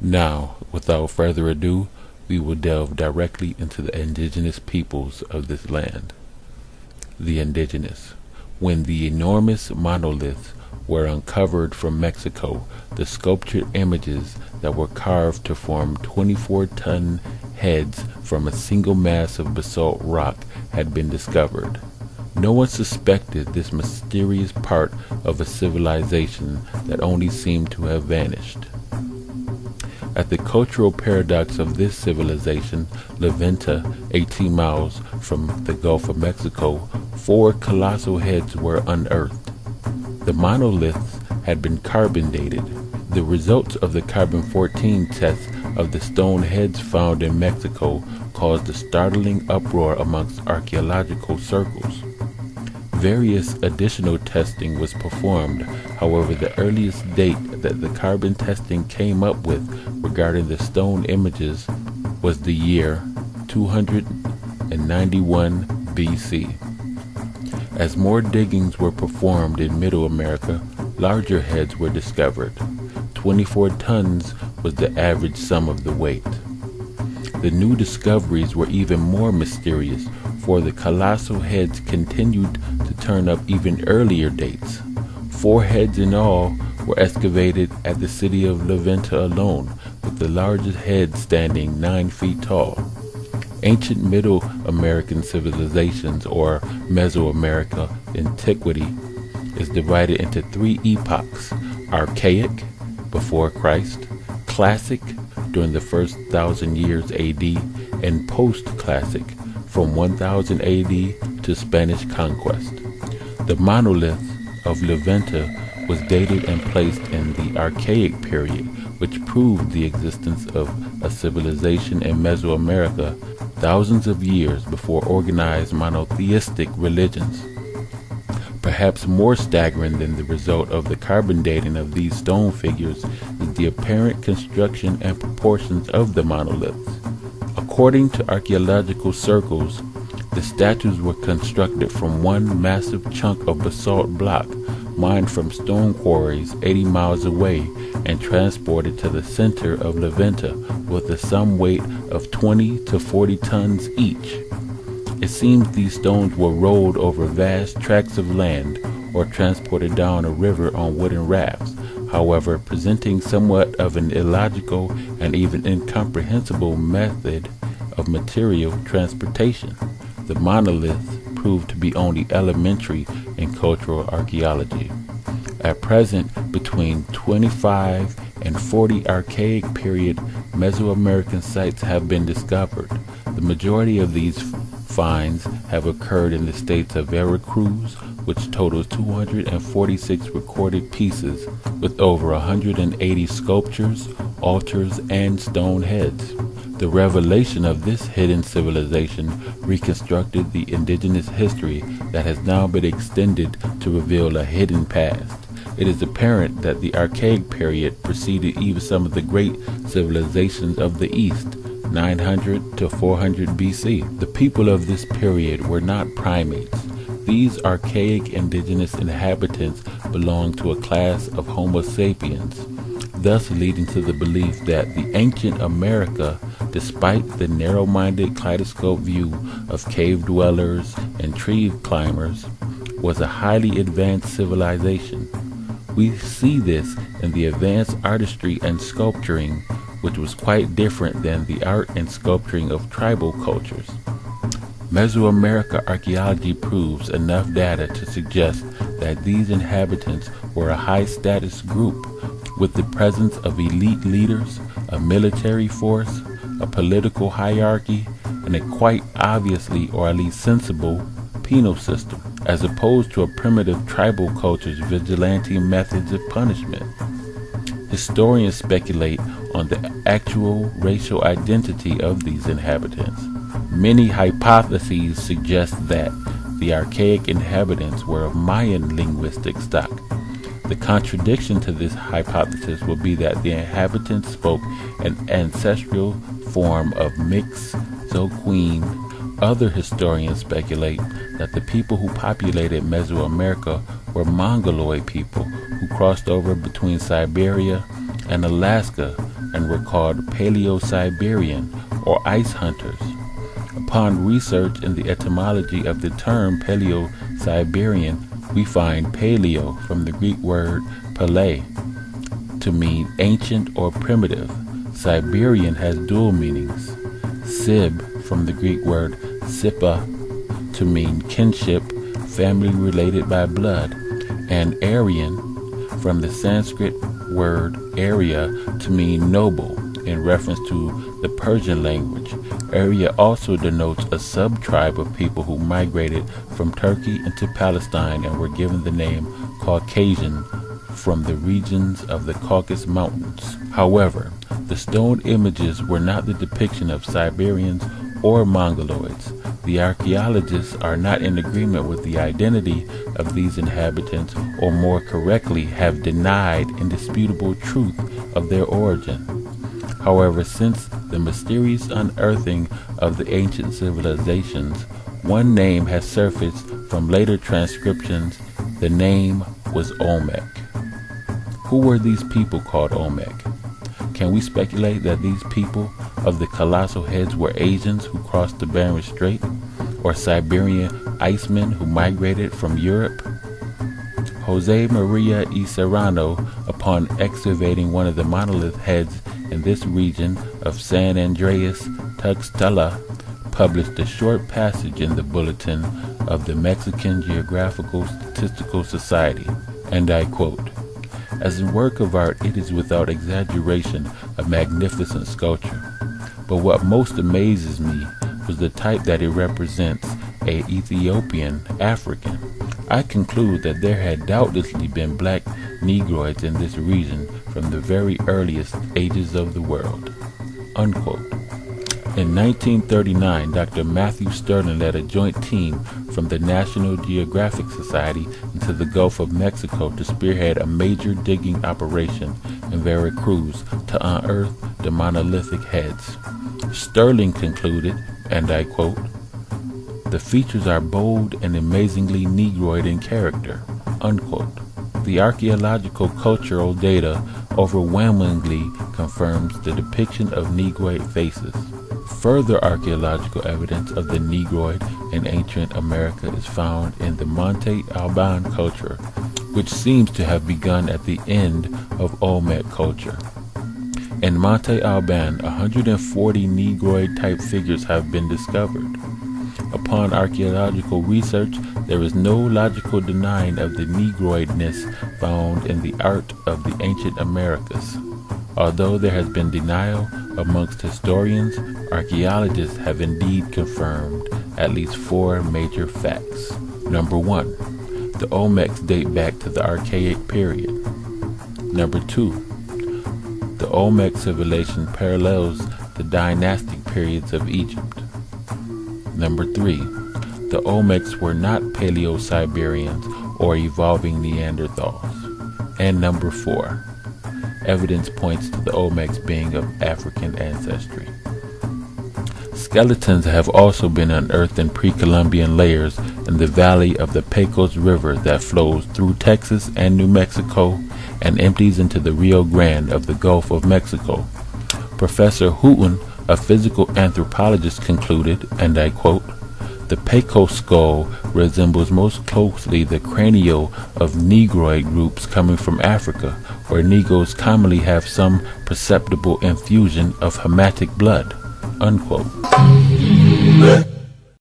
Now, without further ado, we will delve directly into the indigenous peoples of this land. The indigenous. When the enormous monoliths were uncovered from Mexico, the sculptured images that were carved to form 24-ton heads from a single mass of basalt rock had been discovered. No one suspected this mysterious part of a civilization that only seemed to have vanished. At the cultural paradox of this civilization, La Venta, 18 miles from the Gulf of Mexico, 4 colossal heads were unearthed. The monoliths had been carbon dated. The results of the carbon-14 tests of the stone heads found in Mexico caused a startling uproar amongst archaeological circles. Various additional testing was performed. However, the earliest date that the carbon testing came up with regarding the stone images was the year 291 BC. As more diggings were performed in Middle America, larger heads were discovered. 24 tons was the average sum of the weight. The new discoveries were even more mysterious, for the colossal heads continued to turn up even earlier dates. 4 heads in all were excavated at the city of La Venta alone, with the largest head standing 9 feet tall. Ancient Middle American civilizations, or Mesoamerica antiquity, is divided into 3 epochs: Archaic, before Christ; Classic, during the first 1,000 years AD; and Post-Classic, from 1000 AD to Spanish conquest. The monolith of La Venta was dated and placed in the Archaic period, which proved the existence of a civilization in Mesoamerica thousands of years before organized monotheistic religions. Perhaps more staggering than the result of the carbon dating of these stone figures is the apparent construction and proportions of the monoliths. According to archaeological circles, the statues were constructed from one massive chunk of basalt block mined from stone quarries 80 miles away and transported to the center of La Venta with a sum weight of 20 to 40 tons each. It seems these stones were rolled over vast tracts of land or transported down a river on wooden rafts, however, presenting somewhat of an illogical and even incomprehensible method of material transportation. The monoliths proved to be only elementary in cultural archaeology. At present, between 25 and 40 Archaic period Mesoamerican sites have been discovered. The majority of these finds have occurred in the states of Veracruz, which totals 246 recorded pieces with over 180 sculptures, altars, and stone heads. The revelation of this hidden civilization reconstructed the indigenous history that has now been extended to reveal a hidden past. It is apparent that the Archaic period preceded even some of the great civilizations of the East, 900 to 400 BC. The people of this period were not primates. These archaic indigenous inhabitants belonged to a class of Homo sapiens, thus leading to the belief that the ancient America, despite the narrow-minded kaleidoscope view of cave dwellers and tree climbers, was a highly advanced civilization. We see this in the advanced artistry and sculpturing, which was quite different than the art and sculpturing of tribal cultures. Mesoamerica archaeology proves enough data to suggest that these inhabitants were a high-status group with the presence of elite leaders, a military force, a political hierarchy, and a quite obviously, or at least sensible, penal system, as opposed to a primitive tribal culture's vigilante methods of punishment. Historians speculate on the actual racial identity of these inhabitants. Many hypotheses suggest that the archaic inhabitants were of Mayan linguistic stock. The contradiction to this hypothesis would be that the inhabitants spoke an ancestral form of Mixoquine. Other historians speculate that the people who populated Mesoamerica were Mongoloid people who crossed over between Siberia and Alaska and were called Paleo-Siberian or ice hunters. Upon research in the etymology of the term Paleo-Siberian, we find paleo from the Greek word pale to mean ancient or primitive. Siberian has dual meanings. Sib from the Greek word sipa to mean kinship, family related by blood, and Aryan from the Sanskrit word Arya to mean noble in reference to the Persian language. Arya also denotes a sub-tribe of people who migrated from Turkey into Palestine and were given the name Caucasian from the regions of the Caucasus Mountains. However, the stone images were not the depiction of Siberians or Mongoloids. The archaeologists are not in agreement with the identity of these inhabitants, or more correctly, have denied indisputable truth of their origin. However, since the mysterious unearthing of the ancient civilizations, one name has surfaced from later transcriptions. The name was Olmec. Who were these people called Olmec? Can we speculate that these people of the colossal heads were Asians who crossed the Bering Strait, or Siberian icemen who migrated from Europe? Jose Maria y Serrano, upon excavating one of the monolith heads in this region of San Andreas Tuxtla, published a short passage in the Bulletin of the Mexican Geographical Statistical Society, and I quote, "As a work of art, it is without exaggeration a magnificent sculpture. But what most amazes me was the type that it represents, a Ethiopian African. I conclude that there had doubtlessly been black Negroids in this region from the very earliest ages of the world." Unquote. In 1939, Dr. Matthew Sterling led a joint team from the National Geographic Society into the Gulf of Mexico to spearhead a major digging operation in Veracruz to unearth the monolithic heads. Sterling concluded, and I quote, "The features are bold and amazingly Negroid in character." Unquote. The archaeological cultural data overwhelmingly confirms the depiction of Negroid faces. Further archaeological evidence of the Negroid in ancient America is found in the Monte Alban culture, which seems to have begun at the end of Olmec culture. In Monte Alban, 140 Negroid-type figures have been discovered. Upon archaeological research, there is no logical denying of the Negroidness found in the art of the ancient Americas. Although there has been denial amongst historians, archaeologists have indeed confirmed at least 4 major facts. Number 1, the Olmecs date back to the Archaic period. Number 2, the Olmec civilization parallels the dynastic periods of Egypt. Number 3, the Olmecs were not Paleo-Siberians or evolving Neanderthals. And number 4, evidence points to the Olmecs being of African ancestry. Skeletons have also been unearthed in pre-Columbian layers in the valley of the Pecos River that flows through Texas and New Mexico and empties into the Rio Grande of the Gulf of Mexico. Professor Houghton, a physical anthropologist, concluded, and I quote, "The Pecos skull resembles most closely the cranial of Negroid groups coming from Africa, where Negroes commonly have some perceptible infusion of Hamitic blood." Unquote.